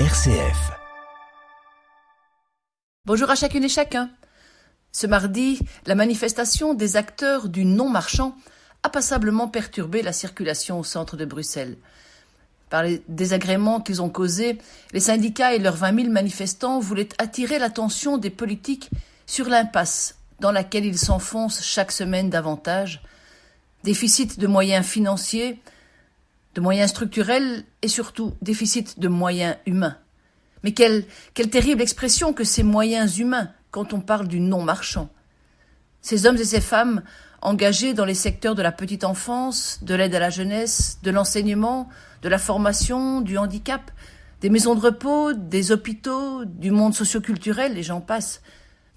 RCF. Bonjour à chacune et chacun. Ce mardi, la manifestation des acteurs du non-marchand a passablement perturbé la circulation au centre de Bruxelles. Par les désagréments qu'ils ont causés, les syndicats et leurs 20 000 manifestants voulaient attirer l'attention des politiques sur l'impasse dans laquelle ils s'enfoncent chaque semaine davantage. Déficit de moyens financiers, de moyens structurels et surtout déficit de moyens humains. Mais quelle terrible expression que ces moyens humains quand on parle du non-marchand. Ces hommes et ces femmes engagés dans les secteurs de la petite enfance, de l'aide à la jeunesse, de l'enseignement, de la formation, du handicap, des maisons de repos, des hôpitaux, du monde socioculturel, et j'en passe,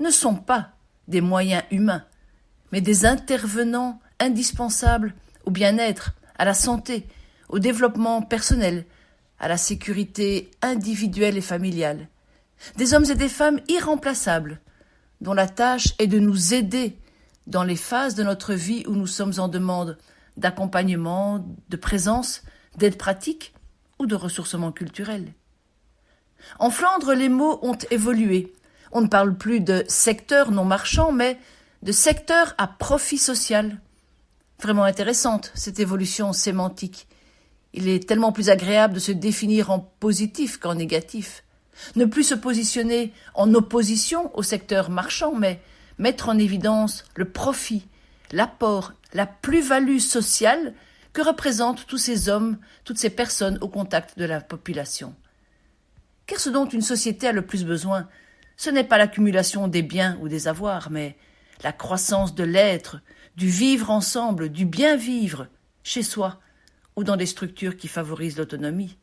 ne sont pas des moyens humains, mais des intervenants indispensables au bien-être, à la santé, au développement personnel, à la sécurité individuelle et familiale. Des hommes et des femmes irremplaçables, dont la tâche est de nous aider dans les phases de notre vie où nous sommes en demande d'accompagnement, de présence, d'aide pratique ou de ressourcement culturel. En Flandre, les mots ont évolué. On ne parle plus de secteur non marchand, mais de secteur à profit social. Vraiment intéressante, cette évolution sémantique. Il est tellement plus agréable de se définir en positif qu'en négatif. Ne plus se positionner en opposition au secteur marchand, mais mettre en évidence le profit, l'apport, la plus-value sociale que représentent tous ces hommes, toutes ces personnes au contact de la population. Car ce dont une société a le plus besoin, ce n'est pas l'accumulation des biens ou des avoirs, mais la croissance de l'être, du vivre ensemble, du bien vivre, chez soi, ou dans des structures qui favorisent l'autonomie.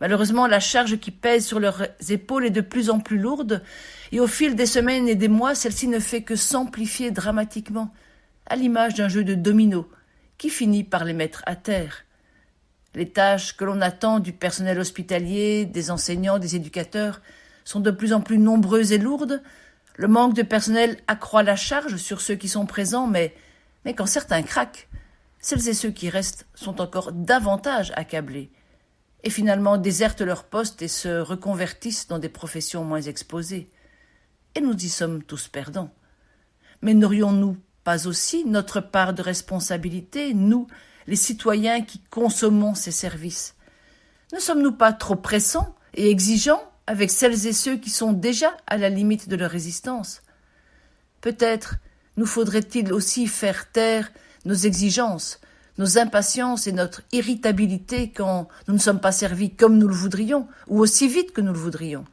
Malheureusement, la charge qui pèse sur leurs épaules est de plus en plus lourde, et au fil des semaines et des mois, celle-ci ne fait que s'amplifier dramatiquement, à l'image d'un jeu de dominos qui finit par les mettre à terre. Les tâches que l'on attend du personnel hospitalier, des enseignants, des éducateurs, sont de plus en plus nombreuses et lourdes. Le manque de personnel accroît la charge sur ceux qui sont présents, mais quand certains craquent, celles et ceux qui restent sont encore davantage accablés et finalement désertent leur poste et se reconvertissent dans des professions moins exposées. Et nous y sommes tous perdants. Mais n'aurions-nous pas aussi notre part de responsabilité, nous, les citoyens qui consommons ces services? Ne sommes-nous pas trop pressants et exigeants avec celles et ceux qui sont déjà à la limite de leur résistance? Peut-être nous faudrait-il aussi faire taire nos exigences, nos impatiences et notre irritabilité quand nous ne sommes pas servis comme nous le voudrions ou aussi vite que nous le voudrions.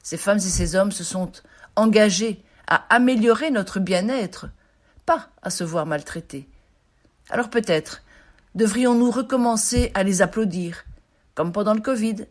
Ces femmes et ces hommes se sont engagés à améliorer notre bien-être, pas à se voir maltraités. Alors peut-être devrions-nous recommencer à les applaudir, comme pendant le Covid,